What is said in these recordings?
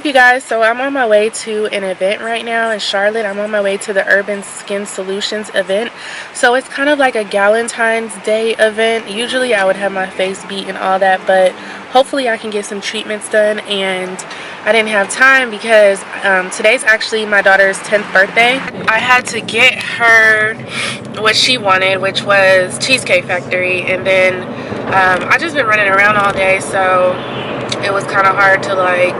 up, you guys? So I'm on my way to an event right now in Charlotte. I'm on my way to the Urban Skin Solutions event. So it's kind of like a Galentine's Day event. Usually I would have my face beat and all that, but hopefully I can get some treatments done. And I didn't have time because today's actually my daughter's 10th birthday. I had to get her what she wanted, which was Cheesecake Factory, and then I just been running around all day, so it was kind of hard to like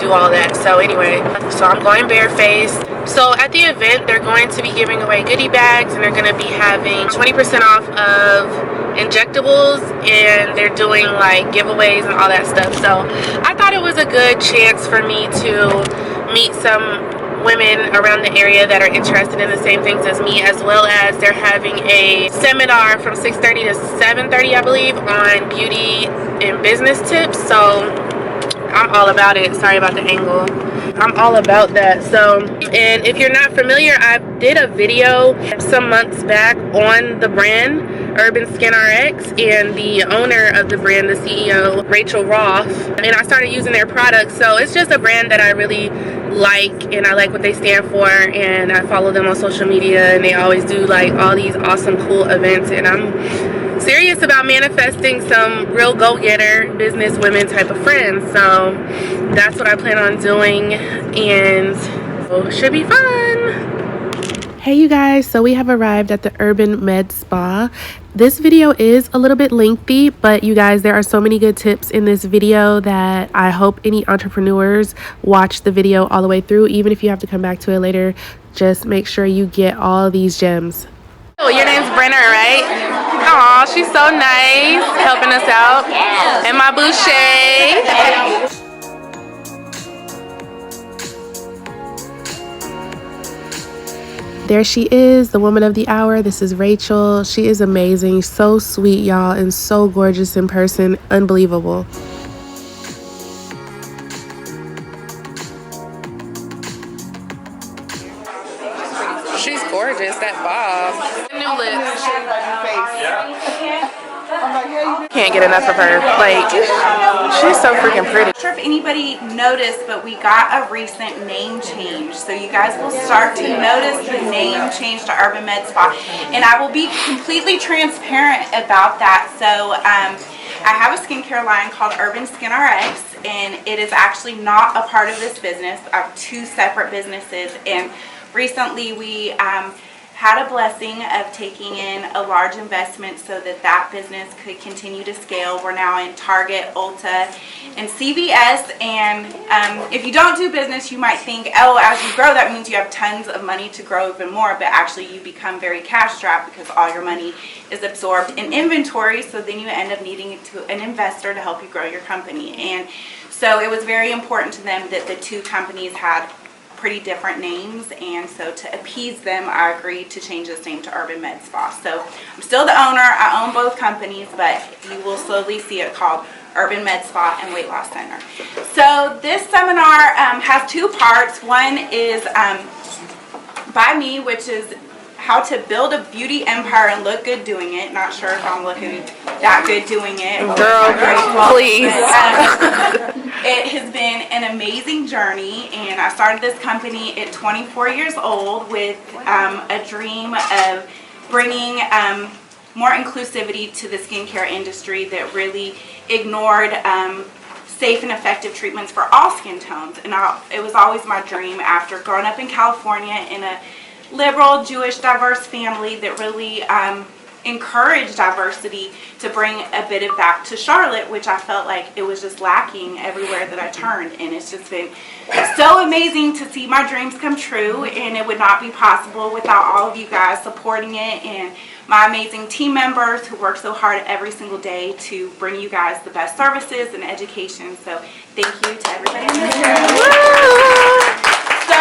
do all that. So anyway, so I'm going barefaced. So at the event they're going to be giving away goodie bags, and they're going to be having 20% off of injectables, and they're doing like giveaways and all that stuff. So I thought it was a good chance for me to meet some women around the area that are interested in the same things as me, as well as they're having a seminar from 6:30 to 7:30, I believe, on beauty and business tips. So I'm all about it. Sorry about the angle. I'm all about that. So, and if you're not familiar, I did a video some months back on the brand urbanskinrx and the owner of the brand, the CEO, Rachel Roff, and I started using their products. So it's just a brand that I really like, and I like what they stand for, and I follow them on social media, and they always do like all these awesome cool events, and I'm serious about manifesting some real go-getter business women type of friends. So that's what I plan on doing, and it should be fun. Hey you guys, so we have arrived at the Urban Med Spa. This video is a little bit lengthy, but you guys, there are so many good tips in this video that I hope any entrepreneurs watch the video all the way through. Even if you have to come back to it later, just make sure you get all these gems. Oh, your name's Brenner, right? Aw, she's so nice, helping us out. Yes. And my boucher. There she is, the woman of the hour. This is Rachel. She is amazing, so sweet, y'all, and so gorgeous in person. Unbelievable. She's gorgeous, that bob. New lips. Can't get enough of her. Like, she's so freaking pretty. I'm not sure if anybody noticed, but we got a recent name change. So you guys will start to notice the name change to Urban Med Spa. And I will be completely transparent about that. So I have a skincare line called Urban Skin RX, and it is actually not a part of this business. I have two separate businesses, and recently we had a blessing of taking in a large investment so that that business could continue to scale. We're now in Target, Ulta, and CVS, and if you don't do business, you might think, oh, as you grow, that means you have tons of money to grow even more, but actually you become very cash strapped because all your money is absorbed in inventory, so then you end up needing an investor to help you grow your company. And so it was very important to them that the two companies had pretty different names, and so to appease them, I agreed to change this name to Urban Med Spa. So I'm still the owner. I own both companies, but you will slowly see it called Urban Med Spa and Weight Loss Center. So this seminar has two parts. One is by me, which is how to build a beauty empire and look good doing it. Not sure if I'm looking that good doing it. Girl, please. It has been an amazing journey, and I started this company at 24 years old with a dream of bringing more inclusivity to the skincare industry that really ignored safe and effective treatments for all skin tones. And it was always my dream, after growing up in California in a liberal, Jewish, diverse family that really encouraged diversity, to bring a bit of that to Charlotte, which I felt like it was just lacking everywhere that I turned. And it's just been so amazing to see my dreams come true, and it would not be possible without all of you guys supporting it, and my amazing team members who work so hard every single day to bring you guys the best services and education. So thank you to everybody in this room. So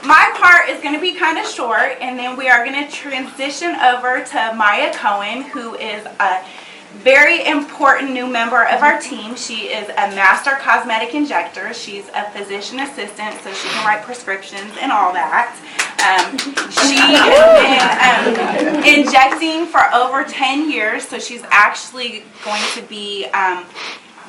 my part is going to be kind of short, and then we are going to transition over to Maya Cohen, who is a very important new member of our team. She is a master cosmetic injector. She's a physician assistant, so she can write prescriptions and all that. She has been injecting for over 10 years, so she's actually going to be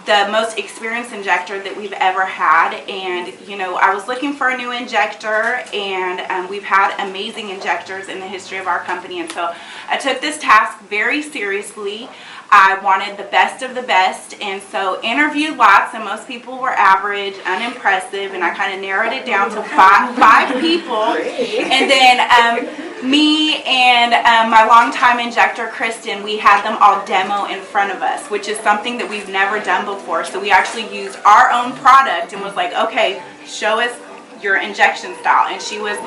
the most experienced injector that we've ever had, and you know, I was looking for a new injector, and we've had amazing injectors in the history of our company, and so I took this task very seriously. I wanted the best of the best, and so interviewed lots, and most people were average, unimpressive, and I kind of narrowed it down to five people, and then me and my longtime injector, Kristen, we had them all demo in front of us, which is something that we've never done before. So we actually used our own product and was like, okay, show us your injection style. And she was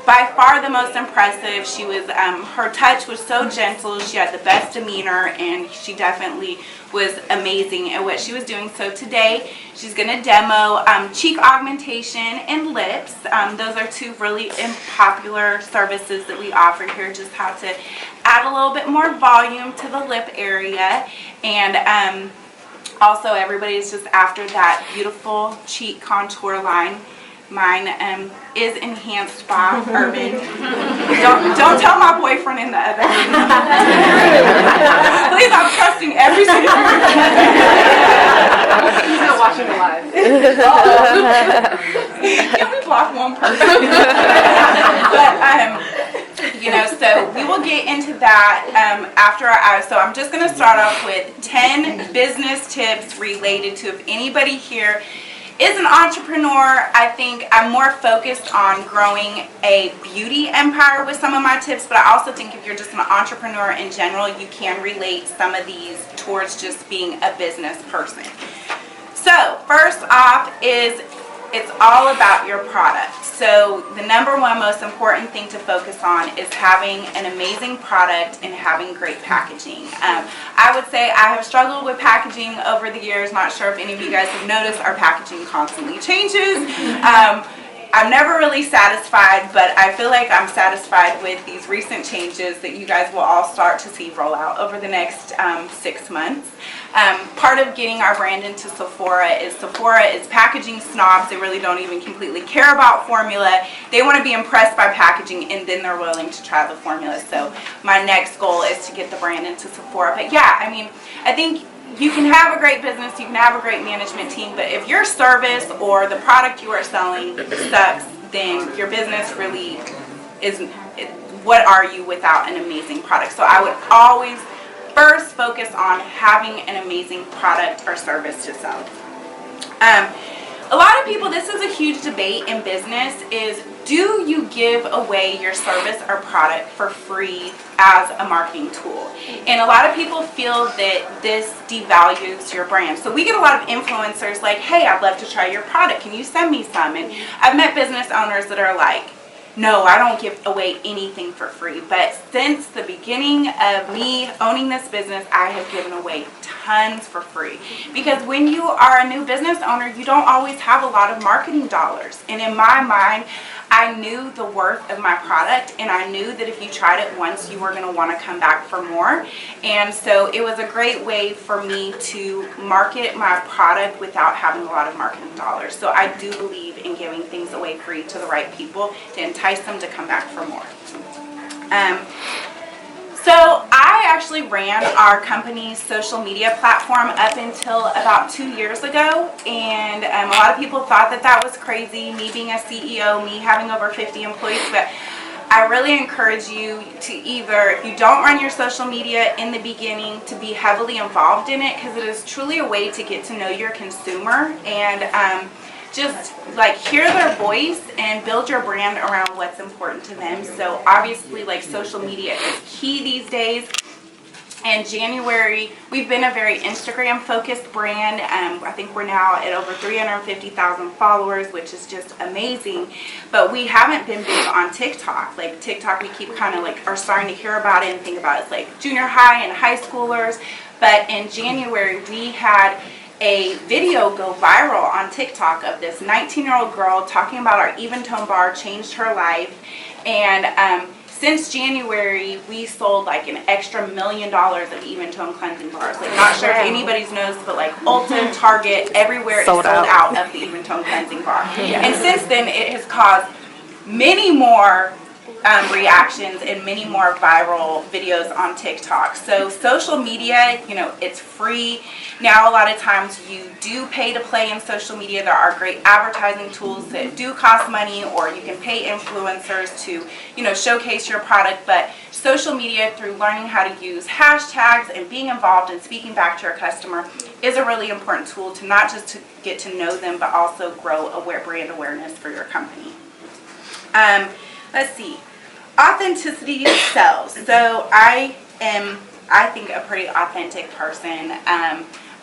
by far the most impressive. She was, her touch was so gentle. She had the best demeanor, and she definitely was amazing at what she was doing. So today she's going to demo cheek augmentation and lips. Those are two really popular services that we offer here, just how to add a little bit more volume to the lip area, and also everybody's just after that beautiful cheek contour line. Mine is enhanced by Urban. Don't tell my boyfriend in the other room. Please, I'm trusting every single He's not watching the live. Can we block one person? But you know, so we will get into that after so I'm just going to start off with 10 business tips related to if anybody here is an entrepreneur. I think I'm more focused on growing a beauty empire with some of my tips, but I also think if you're just an entrepreneur in general, you can relate some of these towards just being a business person. So first off is it's all about your product. So the number one most important thing to focus on is having an amazing product and having great packaging. I would say I have struggled with packaging over the years. Not sure if any of you guys have noticed, our packaging constantly changes. I'm never really satisfied, but I feel like I'm satisfied with these recent changes that you guys will all start to see roll out over the next 6 months. Part of getting our brand into Sephora is packaging snobs. They really don't even completely care about formula. They want to be impressed by packaging, and then they're willing to try the formula. So my next goal is to get the brand into Sephora. But yeah, I mean, I think you can have a great business, you can have a great management team, but if your service or the product you are selling sucks, then your business really isn't. What are you without an amazing product? So I would always first focus on having an amazing product or service to sell. A lot of people, this is a huge debate in business, is do you give away your service or product for free as a marketing tool? And a lot of people feel that this devalues your brand. So we get a lot of influencers like, hey, I'd love to try your product. Can you send me some? And I've met business owners that are like, no, I don't give away anything for free. But since the beginning of me owning this business, I have given away tons for free. Because when you are a new business owner, you don't always have a lot of marketing dollars. And in my mind, I knew the worth of my product, and I knew that if you tried it once, you were going to want to come back for more. And so it was a great way for me to market my product without having a lot of marketing dollars. So I do believe in giving things away free to the right people to entice them to come back for more. So I actually ran our company's social media platform up until about 2 years ago, and a lot of people thought that that was crazy, me being a CEO, me having over 50 employees, but I really encourage you to either, if you don't run your social media in the beginning, to be heavily involved in it, because it is truly a way to get to know your consumer and just like hear their voice and build your brand around what's important to them. So obviously, like, social media is key these days. In January, we've been a very Instagram focused brand. I think we're now at over 350,000 followers, which is just amazing. But we haven't been big on TikTok. Like TikTok, we keep kind of like are starting to hear about it and think about it. It's like junior high and high schoolers. But in January, we had a video go viral on TikTok of this 19-year-old girl talking about our even tone bar changed her life. And since January, we sold like an extra $1 million of even tone cleansing bars. Like, not sure if anybody's noticed, but like Ulta, Target, everywhere it's sold out of the even tone cleansing bar. Yeah. And since then, it has caused many more reactions and many more viral videos on TikTok. So social media, you know, it's free. Now a lot of times you do pay to play in social media. There are great advertising tools that do cost money, or you can pay influencers to, you know, showcase your product. But social media, through learning how to use hashtags and being involved and speaking back to your customer, is a really important tool to not just to get to know them, but also grow brand awareness for your company. Let's see. Authenticity sells. So I think, a pretty authentic person.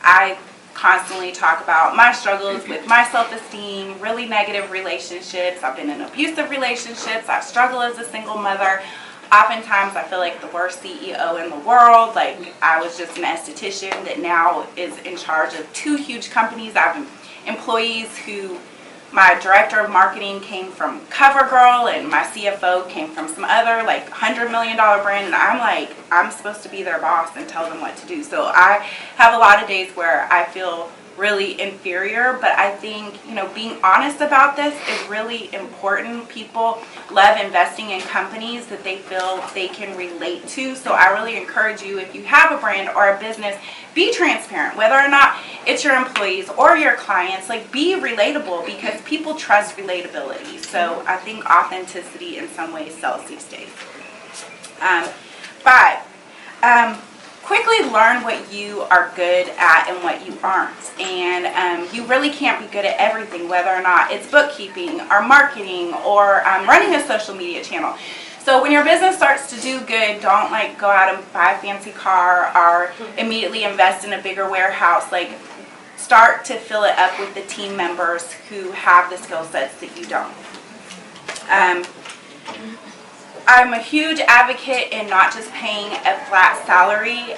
I constantly talk about my struggles with my self-esteem, really negative relationships. I've been in abusive relationships. I've struggled as a single mother. Oftentimes I feel like the worst CEO in the world. Like, I was just an esthetician that now is in charge of 2 huge companies. I have employees who, my director of marketing came from CoverGirl, and my CFO came from some other like $100 million brand, and I'm like, I'm supposed to be their boss and tell them what to do. So I have a lot of days where I feel really inferior, but I think, you know, being honest about this is really important. People love investing in companies that they feel they can relate to. So I really encourage you, if you have a brand or a business, be transparent, whether or not it's your employees or your clients. Like, be relatable, because people trust relatability. So I think authenticity in some ways sells these days. 5, quickly learn what you are good at and what you aren't. And you really can't be good at everything, whether or not it's bookkeeping or marketing or running a social media channel. So when your business starts to do good, don't like go out and buy a fancy car or immediately invest in a bigger warehouse. Like, start to fill it up with the team members who have the skill sets that you don't. I'm a huge advocate in not just paying a flat salary.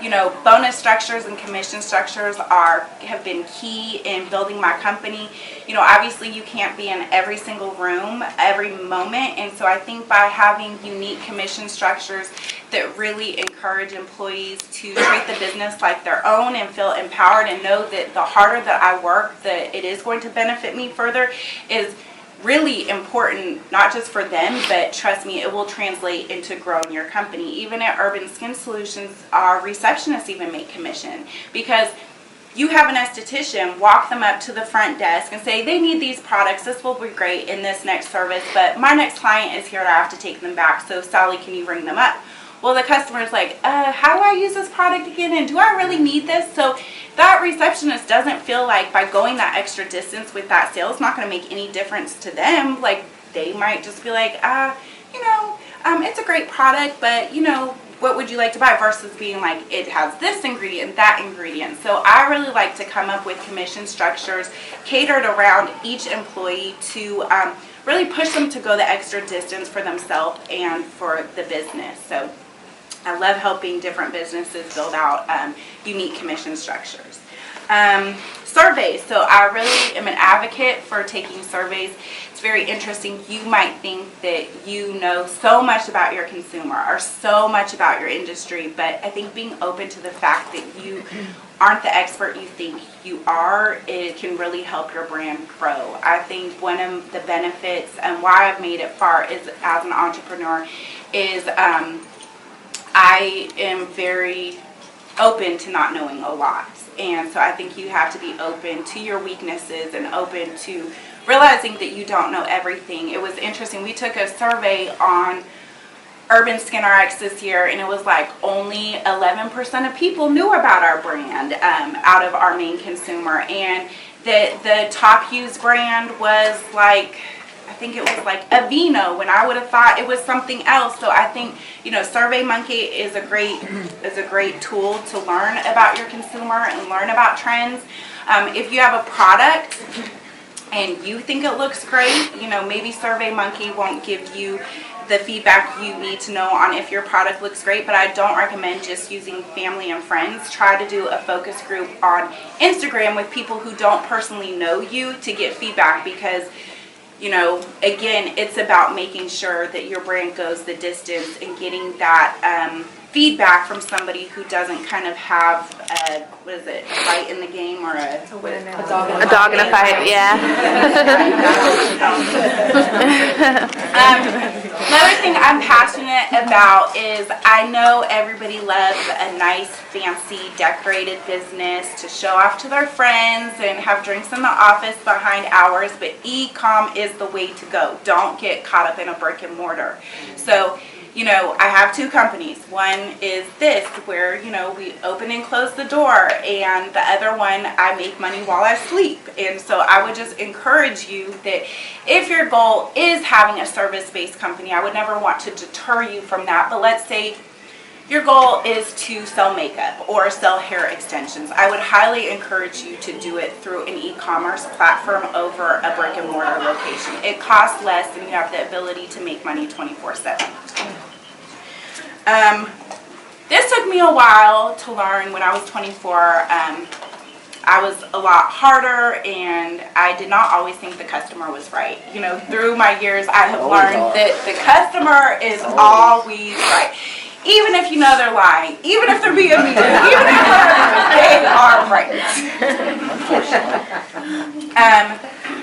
You know, bonus structures and commission structures have been key in building my company. You know, obviously you can't be in every single room every moment, and so I think by having unique commission structures that really encourage employees to treat the business like their own and feel empowered and know that the harder that I work, that it is going to benefit me further, is really important, not just for them, but trust me, it will translate into growing your company. Even at Urban Skin Solutions, our receptionists even make commission, because you have an esthetician, walk them up to the front desk and say, they need these products, this will be great in this next service, but my next client is here and I have to take them back, so Sally, can you ring them up? Well, the customer's like, how do I use this product again, and do I really need this? So that receptionist doesn't feel like by going that extra distance with that sale, it's not going to make any difference to them. Like, they might just be like, you know, it's a great product, but, you know, what would you like to buy? Versus being like, it has this ingredient, that ingredient. So I really like to come up with commission structures catered around each employee to really push them to go the extra distance for themselves and for the business. So I love helping different businesses build out unique commission structures. Surveys. So I really am an advocate for taking surveys. It's very interesting. You might think that you know so much about your consumer or so much about your industry, but I think being open to the fact that you aren't the expert you think you are, it can really help your brand grow. I think one of the benefits and why I've made it far is, as an entrepreneur, is I am very open to not knowing a lot. And so I think you have to be open to your weaknesses and open to realizing that you don't know everything. It was interesting. We took a survey on Urban Skin RX this year, and it was like only 11% of people knew about our brand out of our main consumer. And the top used brand was like, I think it was like Aveeno, when I would have thought it was something else. So I think, you know, SurveyMonkey is a great tool to learn about your consumer and learn about trends. If you have a product and you think it looks great, you know, maybe SurveyMonkey won't give you the feedback you need to know on if your product looks great, but I don't recommend just using family and friends. Try to do a focus group on Instagram with people who don't personally know you to get feedback, because, you know, again, it's about making sure that your brand goes the distance and getting that feedback from somebody who doesn't kind of have a, what is it, a fight in the game, or a dog in a fight, yeah. Another thing I'm passionate about is I know everybody loves a nice, fancy, decorated business to show off to their friends and have drinks in the office behind hours, but e-com is the way to go. Don't get caught up in a brick and mortar. So, you know, I have two companies. One is this, where, you know, we open and close the door, and the other one, I make money while I sleep. And so I would just encourage you that if your goal is having a service-based company, I would never want to deter you from that. But let's say your goal is to sell makeup or sell hair extensions. I would highly encourage you to do it through an e-commerce platform over a brick and mortar location. It costs less and you have the ability to make money 24/7. This took me a while to learn. When I was 24, I was a lot harder, and I did not always think the customer was right. You know, through my years, I have learned that the customer is always right. Even if you know they're lying, even if they're being mean, even if they are right.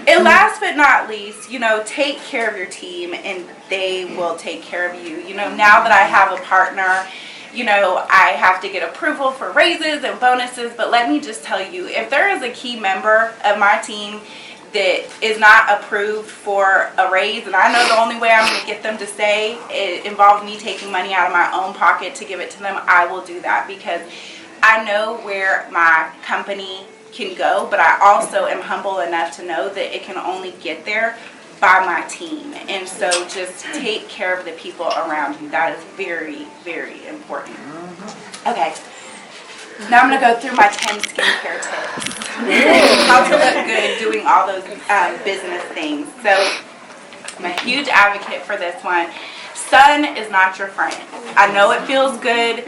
And last but not least, you know, take care of your team and they will take care of you. You know, now that I have a partner, you know, I have to get approval for raises and bonuses, but let me just tell you, if there is a key member of my team that is not approved for a raise, and I know the only way I'm going to get them to stay, it involves me taking money out of my own pocket to give it to them, I will do that, because I know where my company can go, but I also am humble enough to know that it can only get there by my team. And so just take care of the people around you. That is very, very important. Okay. Now I'm going to go through my 10 skincare tips. How to look good doing all those business things. So I'm a huge advocate for this one. Sun is not your friend. I know it feels good,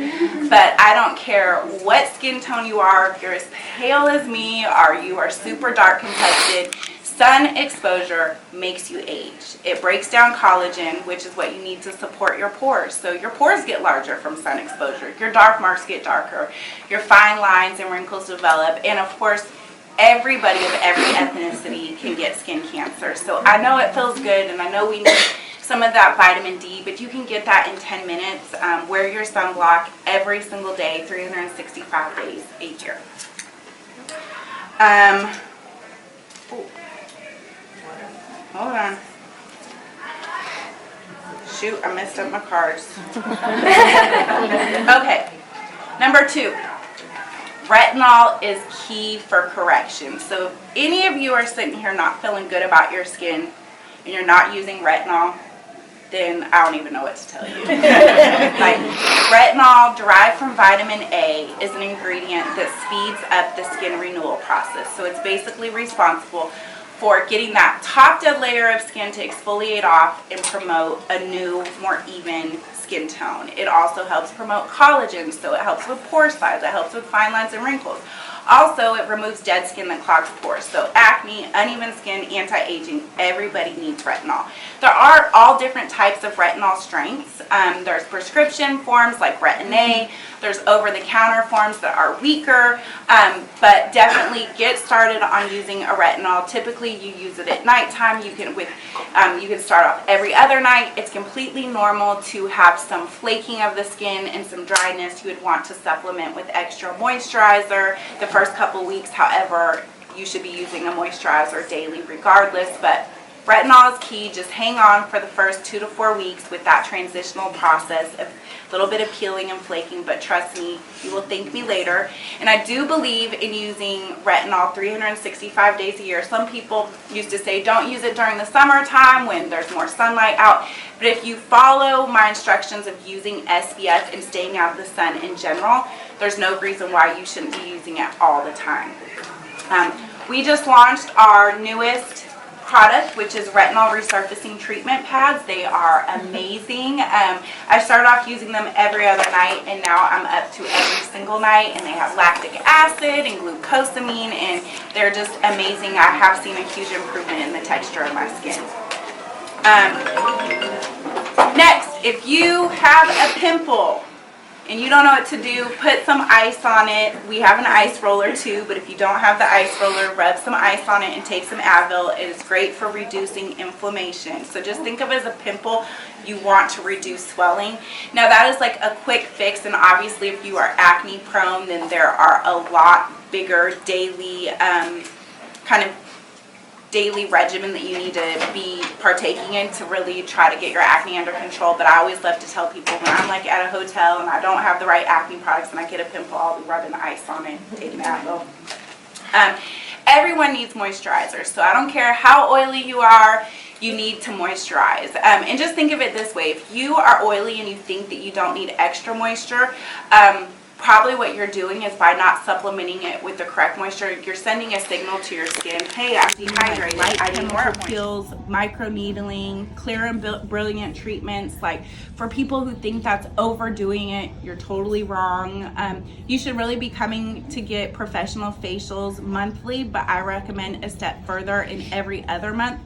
but I don't care what skin tone you are, if you're as pale as me or you are super dark complected, sun exposure makes you age. It breaks down collagen, which is what you need to support your pores. So your pores get larger from sun exposure. Your dark marks get darker. Your fine lines and wrinkles develop. And of course, everybody of every ethnicity can get skin cancer. So I know it feels good, and I know we need some of that vitamin D, but you can get that in 10 minutes. Wear your sunblock every single day, 365 days a year. Hold on. Shoot, I messed up my cards. Okay, number 2. Retinol is key for correction. So if any of you are sitting here not feeling good about your skin and you're not using retinol, then I don't even know what to tell you. Like, retinol, derived from vitamin A, is an ingredient that speeds up the skin renewal process. So it's basically responsible for getting that top dead layer of skin to exfoliate off and promote a new, more even skin tone. It also helps promote collagen, so it helps with pore size, it helps with fine lines and wrinkles. Also, it removes dead skin that clogs pores. So acne, uneven skin, anti-aging, everybody needs retinol. There are all different types of retinol strengths. There's prescription forms like Retin-A. There's over-the-counter forms that are weaker, but definitely get started on using a retinol. Typically, you use it at nighttime. You can start off every other night. It's completely normal to have some flaking of the skin and some dryness. You would want to supplement with extra moisturizer the first couple weeks. However, you should be using a moisturizer daily regardless, but retinol is key. Just hang on for the first 2 to 4 weeks with that transitional process of a little bit of peeling and flaking, but trust me, you will thank me later. And I do believe in using retinol 365 days a year. Some people used to say don't use it during the summertime when there's more sunlight out, but if you follow my instructions of using SPF and staying out of the sun in general, there's no reason why you shouldn't be using it all the time. We just launched our newest product, which is retinol resurfacing treatment pads. They are amazing. I started off using them every other night, and now I'm up to every single night, and they have lactic acid and glucosamine, and they're just amazing. I have seen a huge improvement in the texture of my skin. Next, if you have a pimple and you don't know what to do, put some ice on it. We have an ice roller too, but if you don't have the ice roller, rub some ice on it and take some Advil. It is great for reducing inflammation. So just think of it as a pimple. You want to reduce swelling. Now that is like a quick fix, and obviously if you are acne prone, then there are a lot bigger daily daily regimen that you need to be partaking in to really try to get your acne under control. But I always love to tell people, when I'm like at a hotel and I don't have the right acne products and I get a pimple, I'll be rubbing the ice on it, taking Advil. Everyone needs moisturizer, so I don't care how oily you are, you need to moisturize. And just think of it this way: if you are oily and you think that you don't need extra moisture, probably what you're doing is, by not supplementing it with the correct moisture, you're sending a signal to your skin, hey, I'm dehydrated, I need more peels, micro needling, clear and brilliant treatments. Like, for people who think that's overdoing it, you're totally wrong. You should really be coming to get professional facials monthly, but I recommend a step further in every other month,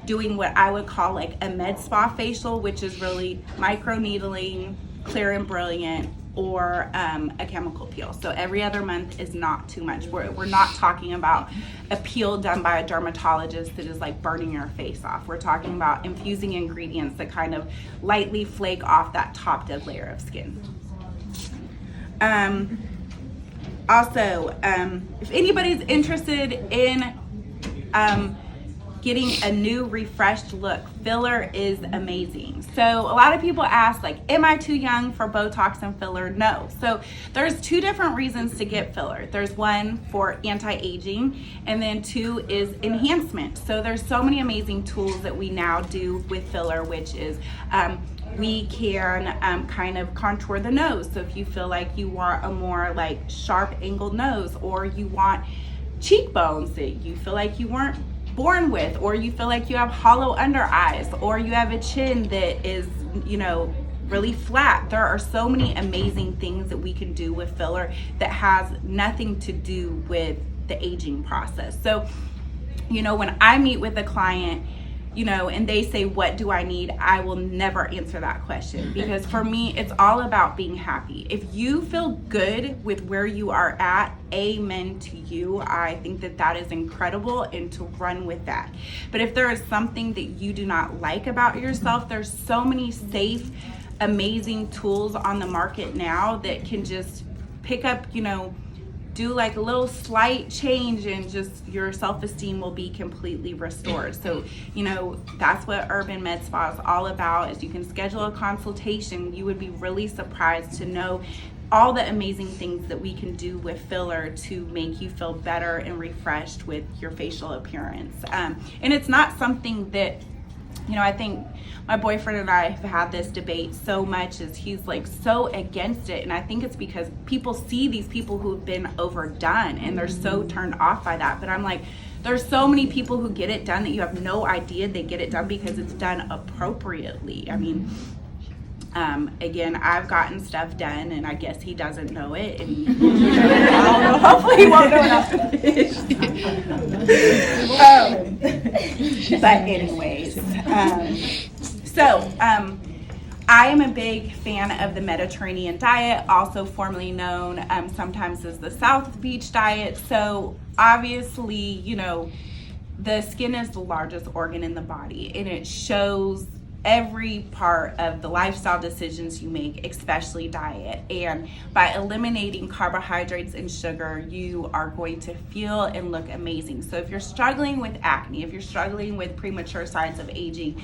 doing what I would call like a med spa facial, which is really micro needling, clear and brilliant, or a chemical peel. So every other month is not too much. We're not talking about a peel done by a dermatologist that is like burning your face off. We're talking about infusing ingredients that kind of lightly flake off that top dead layer of skin. Also, if anybody's interested in getting a new refreshed look, filler is amazing. So a lot of people ask, like, am I too young for Botox and filler? No. So there's two different reasons to get filler. There's one for anti-aging, and then two is enhancement. So there's so many amazing tools that we now do with filler, which is we can kind of contour the nose. So if you feel like you want a more like sharp angled nose, or you want cheekbones that you feel like you weren't born with, or you feel like you have hollow under eyes, or you have a chin that is, you know, really flat. There are so many amazing things that we can do with filler that has nothing to do with the aging process. So, you know, when I meet with a client, you know, and they say, what do I need? I will never answer that question, because for me, it's all about being happy. If you feel good with where you are at, amen to you. I think that that is incredible, and to run with that. But if there is something that you do not like about yourself, there's so many safe, amazing tools on the market now that can just pick up, you know, do like a little slight change, and just your self-esteem will be completely restored. So, you know, that's what Urban Med Spa is all about. Is you can schedule a consultation. You would be really surprised to know all the amazing things that we can do with filler to make you feel better and refreshed with your facial appearance. And it's not something that, you know, I think my boyfriend and I have had this debate so much, as he's like so against it. And I think it's because people see these people who've been overdone and they're so turned off by that. But I'm like, there's so many people who get it done that you have no idea they get it done because it's done appropriately. I mean, again, I've gotten stuff done, and I guess he doesn't know it, and I don't know, hopefully he won't know enough to finish. But anyways, I am a big fan of the Mediterranean diet, also formerly known sometimes as the South Beach diet. So obviously, you know, the skin is the largest organ in the body, and it shows every part of the lifestyle decisions you make, especially diet. And by eliminating carbohydrates and sugar, you are going to feel and look amazing. So if you're struggling with acne, if you're struggling with premature signs of aging,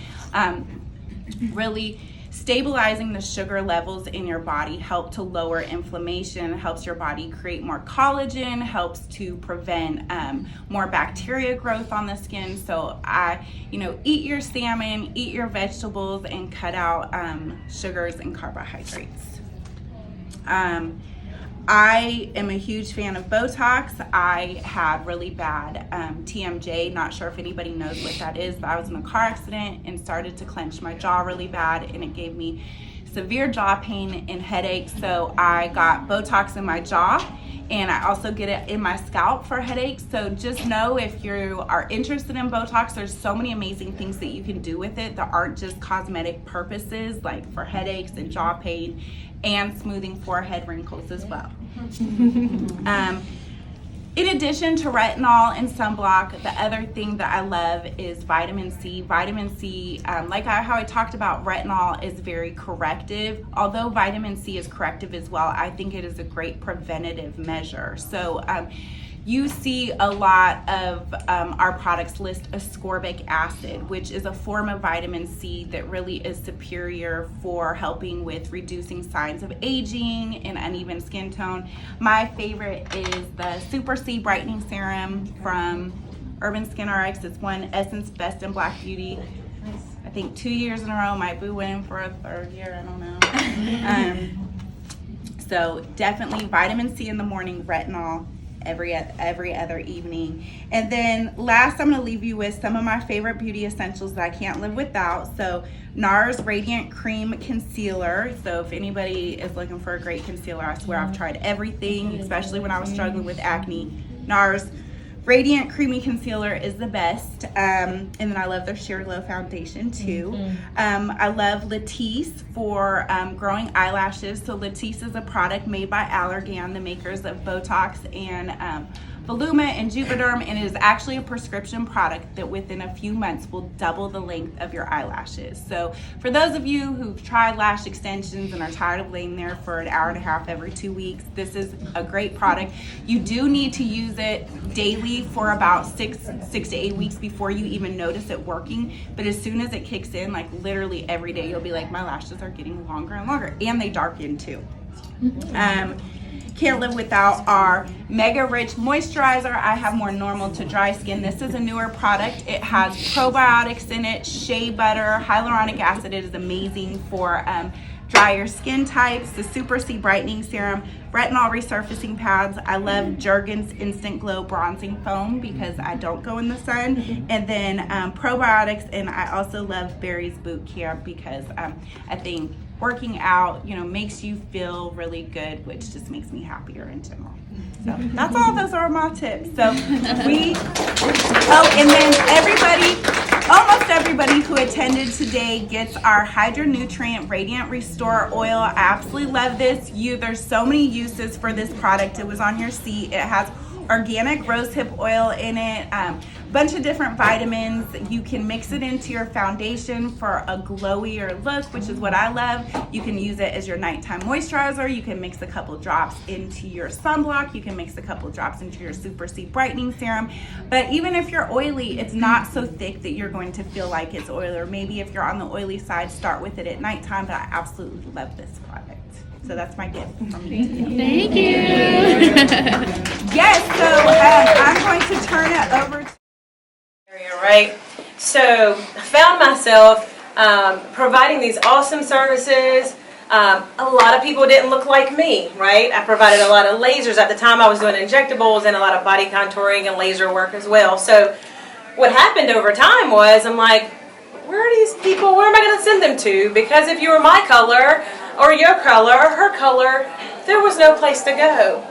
really stabilizing the sugar levels in your body help to lower inflammation, helps your body create more collagen, helps to prevent more bacteria growth on the skin. So eat your salmon, eat your vegetables, and cut out sugars and carbohydrates. I am a huge fan of Botox. I had really bad TMJ. Not sure if anybody knows what that is, but I was in a car accident and started to clench my jaw really bad, and it gave me severe jaw pain and headaches, so I got Botox in my jaw, and I also get it in my scalp for headaches. So just know, if you are interested in Botox, there's so many amazing things that you can do with it that aren't just cosmetic purposes, like for headaches and jaw pain and smoothing forehead wrinkles as well. In addition to retinol and sunblock, the other thing that I love is vitamin C. Vitamin C, like how I talked about, retinol is very corrective. Although vitamin C is corrective as well, I think it is a great preventative measure. So you see a lot of our products list ascorbic acid, which is a form of vitamin C that really is superior for helping with reducing signs of aging and uneven skin tone. My favorite is the Super C Brightening Serum from urbanskinrx. It's won Essence Best in Black Beauty, I think 2 years in a row. Might be winning for a third year, I don't know. So definitely vitamin C in the morning, retinol every other evening. And then last, I'm going to leave you with some of my favorite beauty essentials that I can't live without. So NARS Radiant Cream Concealer. So if anybody is looking for a great concealer, I swear I've tried everything, especially when I was struggling with acne. NARS Radiant Creamy Concealer is the best. And then I love their Sheer Glow Foundation too. I love Latisse for growing eyelashes. So Latisse is a product made by Allergan, the makers of Botox and Voluma and Juvederm, and it is actually a prescription product that within a few months will double the length of your eyelashes. So for those of you who've tried lash extensions and are tired of laying there for an hour and a half every 2 weeks, this is a great product. You do need to use it daily for about six to 8 weeks before you even notice it working. But as soon as it kicks in, like literally every day, you'll be like, my lashes are getting longer and longer, and they darken too. Can't live without our Mega Rich Moisturizer. I have more normal to dry skin. This is a newer product. It has probiotics in it, shea butter, hyaluronic acid. It is amazing for drier skin types. The Super C Brightening Serum, retinol resurfacing pads. I love Jergens Instant Glow Bronzing Foam because I don't go in the sun. And then probiotics, and I also love Barry's Boot Camp because I think working out, makes you feel really good, which just makes me happier in general. So that's all. Those are my tips. So and then almost everybody who attended today gets our Hydra Nutrient Radiant Restore Oil. I absolutely love this. There's so many uses for this product. It was on your seat. It has organic rosehip oil in it, bunch of different vitamins. You can mix it into your foundation for a glowier look, which is what I love. You can use it as your nighttime moisturizer. You can mix a couple drops into your sunblock. You can mix a couple drops into your Super C Brightening Serum. But even if you're oily, it's not so thick that you're going to feel like it's oily. Or maybe if you're on the oily side, start with it at nighttime. But I absolutely love this product. So that's my gift from me to you. Thank you. Yes, so I'm going to turn it over to right? So I found myself providing these awesome services. A lot of people didn't look like me, right? I provided a lot of lasers. At the time I was doing injectables and a lot of body contouring and laser work as well. So what happened over time was I'm like, where are these people? Where am I going to send them to? Because if you were my color or your color or her color, there was no place to go.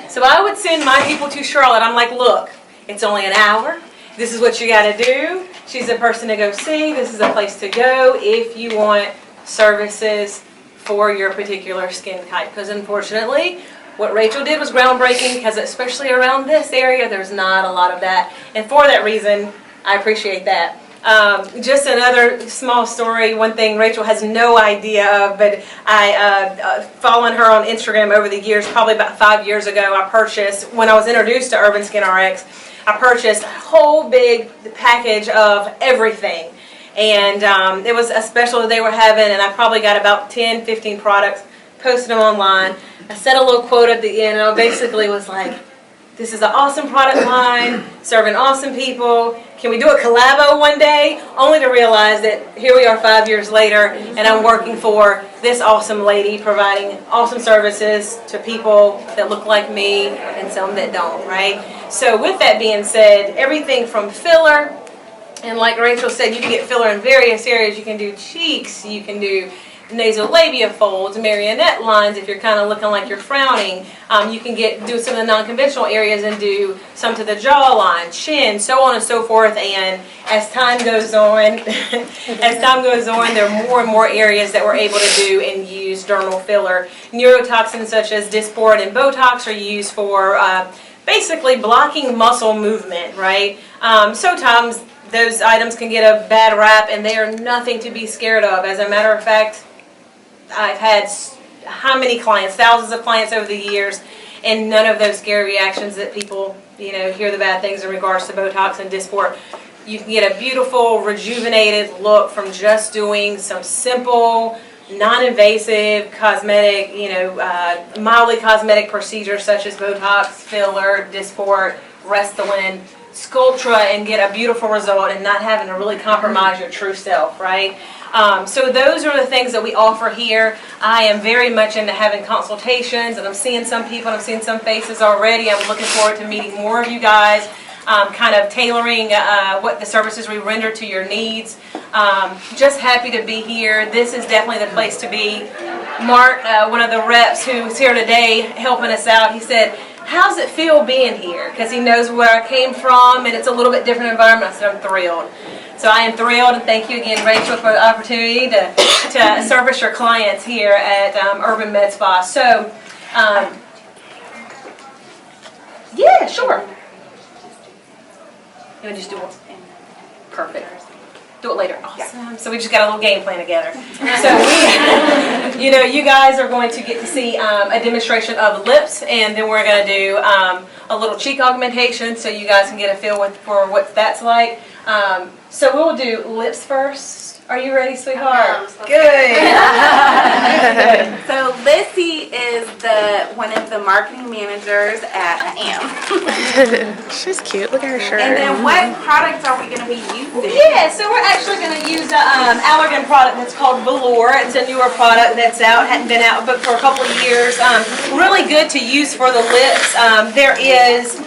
So I would send my people to Charlotte. I'm like, look, it's only an hour. This is what you got to do. She's a person to go see. This is a place to go if you want services for your particular skin type. Because unfortunately, what Rachel did was groundbreaking, because especially around this area, there's not a lot of that. And for that reason, I appreciate that. Just another small story, one thing Rachel has no idea of, but I followed her on Instagram over the years. Probably about 5 years ago, I purchased, when I was introduced to Urban Skin RX, I purchased a whole big package of everything. And it was a special that they were having, and I probably got about 10, 15 products, posted them online. I set a little quote at the end, and I basically was like, this is an awesome product line, serving awesome people. Can we do a collabo one day? Only to realize that here we are 5 years later, and I'm working for this awesome lady, providing awesome services to people that look like me and some that don't, right? So with that being said, everything from filler, and like Rachel said, you can get filler in various areas. You can do cheeks, you can do nasolabial folds, marionette lines if you're kind of looking like you're frowning. You can do some of the non-conventional areas and do some to the jawline, chin, so on and so forth. And as time goes on, there are more and more areas that we're able to do and use dermal filler. Neurotoxins such as dysport and botox are used for basically blocking muscle movement, right? Sometimes those items can get a bad rap, and they are nothing to be scared of. As a matter of fact, I've had how many clients, thousands of clients over the years, and none of those scary reactions that people, hear the bad things in regards to Botox and dysport. You can get a beautiful, rejuvenated look from just doing some simple, non-invasive cosmetic, mildly cosmetic procedures such as Botox, filler, dysport, Restylane, Sculptra, and get a beautiful result and not having to really compromise your true self, right? So those are the things that we offer here. I am very much into having consultations, and I'm seeing some people, and I'm seeing some faces already. I'm looking forward to meeting more of you guys, kind of tailoring what the services we render to your needs. Just happy to be here. This is definitely the place to be. Mark, one of the reps who's here today helping us out, he said, how's it feel being here? Because he knows where I came from, and it's a little bit different environment. I said, I'm thrilled. So I am thrilled, and thank you again, Rachel, for the opportunity to service your clients here at Urban Med Spa. So, yeah, sure. You want to just do one? Perfect. Do it later. Awesome. So we just got a little game plan together. So you guys are going to get to see a demonstration of lips, and then we're going to do a little cheek augmentation, so you guys can get a feel for what that's like. So we'll do lips first. Are you ready, sweetheart? Good. So Lizzie is one of the marketing managers at AM. She's cute. Look at her shirt. And then what products are we going to be using? Yeah, so we're actually going to use an Allergan product that's called Velour. It's a newer product that's out, hadn't been out but for a couple of years. Really good to use for the lips. There is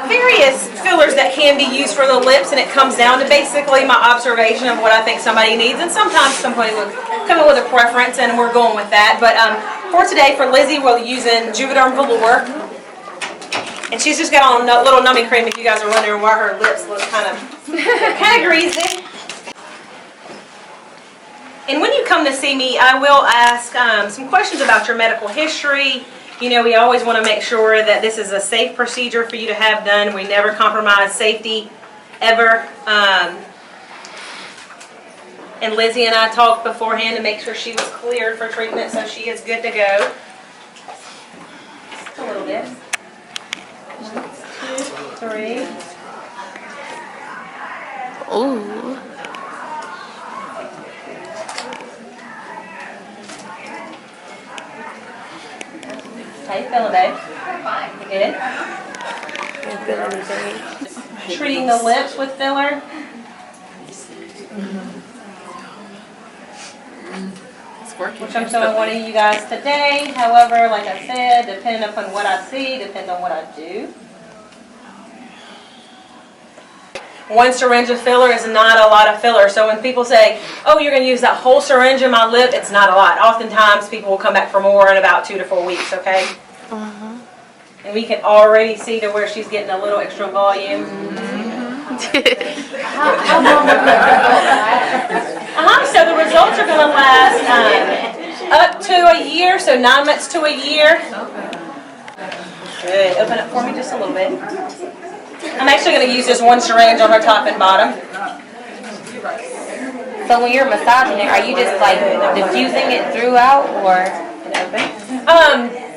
various fillers that can be used for the lips, and it comes down to basically my observation of what I think somebody needs, and sometimes somebody will come in with a preference, and we're going with that. But for today, for Lizzie, we're using Juvederm Velour, and she's just got on a little numbing cream if you guys are wondering why her lips look kind of greasy. And when you come to see me, I will ask some questions about your medical history. We always want to make sure that this is a safe procedure for you to have done. We never compromise safety, ever. And Lizzie and I talked beforehand to make sure she was cleared for treatment, so she is good to go. Just a little bit. 1, 2, 3. Ooh. How you feeling, babe? Good? Treating the lips with filler. Which I'm showing one of you guys today. However, like I said, depending upon what I see, depends on what I do. One syringe of filler is not a lot of filler. So when people say, oh, you're going to use that whole syringe in my lip, it's not a lot. Oftentimes people will come back for more in about 2 to 4 weeks, okay? And we can already see to where she's getting a little extra volume. So the results are going to last up to a year, so 9 months to a year. Good. Open up for me just a little bit. I'm actually going to use just one syringe on her top and bottom. So when you're massaging it, are you just like diffusing it throughout, or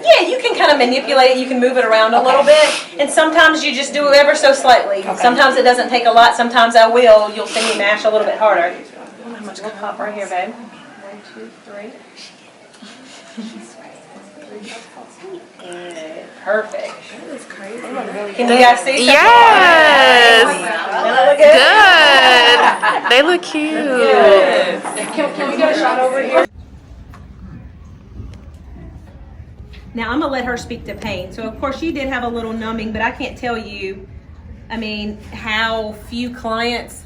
yeah, you can kind of manipulate it. You can move it around a little bit, and sometimes you just do it ever so slightly. Okay. Sometimes it doesn't take a lot. Sometimes I will. You'll see me mash a little bit harder. We'll pop right here, babe. 1, 2, 3. Good. Perfect. That is crazy. Can you guys see? Yes. They look good? Good. They look cute. Good. Can we get a shot over here? Now I'm going to let her speak to pain. So of course she did have a little numbing, but I can't tell you, how few clients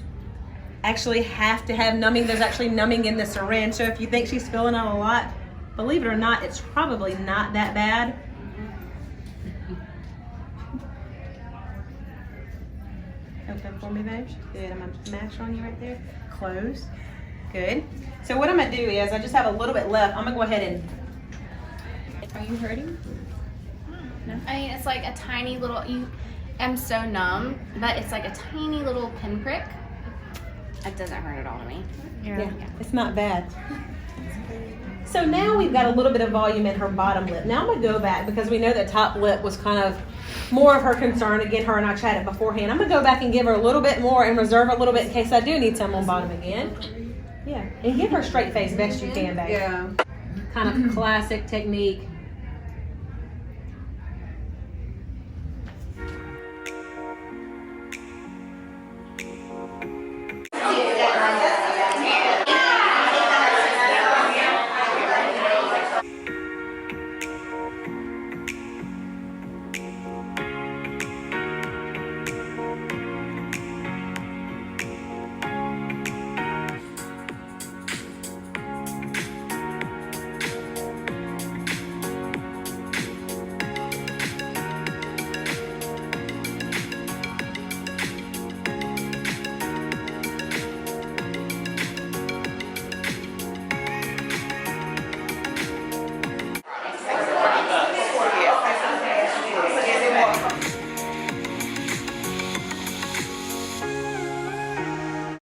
actually have to have numbing. There's actually numbing in the syringe. So if you think she's filling out a lot, believe it or not, it's probably not that bad. Open for me, babe. Good. I'm gonna mash on you right there. Close. Good. So what I'm gonna do is, I just have a little bit left. I'm gonna go ahead and. Are you hurting? No. I mean, it's like a tiny little. I'm so numb, but it's like a tiny little pinprick. It doesn't hurt at all to me. Yeah. It's not bad. So now we've got a little bit of volume in her bottom lip. Now I'm gonna go back because we know that top lip was kind of more of her concern. Again, her and I chatted beforehand. I'm gonna go back and give her a little bit more and reserve a little bit in case I do need some on bottom again. Yeah, and give her straight face best you can, babe. Yeah. Kind of classic technique.